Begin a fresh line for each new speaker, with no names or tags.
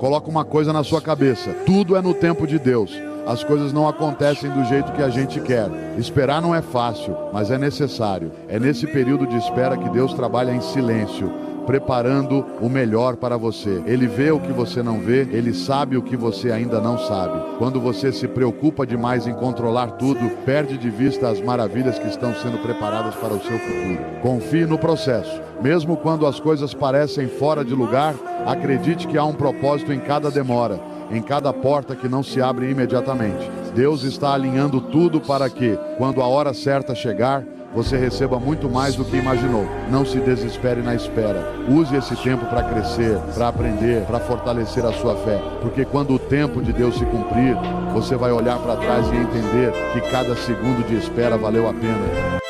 Coloca uma coisa na sua cabeça: tudo é no tempo de Deus. As coisas não acontecem do jeito que a gente quer. Esperar não é fácil, mas é necessário. É nesse período de espera que Deus trabalha em silêncio, preparando o melhor para você. Ele vê o que você não vê, ele sabe o que você ainda não sabe. Quando você se preocupa demais em controlar tudo, perde de vista as maravilhas que estão sendo preparadas para o seu futuro. Confie no processo. Mesmo quando as coisas parecem fora de lugar, acredite que há um propósito em cada demora, em cada porta que não se abre imediatamente. Deus está alinhando tudo para que, quando a hora certa chegar, você receba muito mais do que imaginou. Não se desespere na espera. Use esse tempo para crescer, para aprender, para fortalecer a sua fé. Porque quando o tempo de Deus se cumprir, você vai olhar para trás e entender que cada segundo de espera valeu a pena.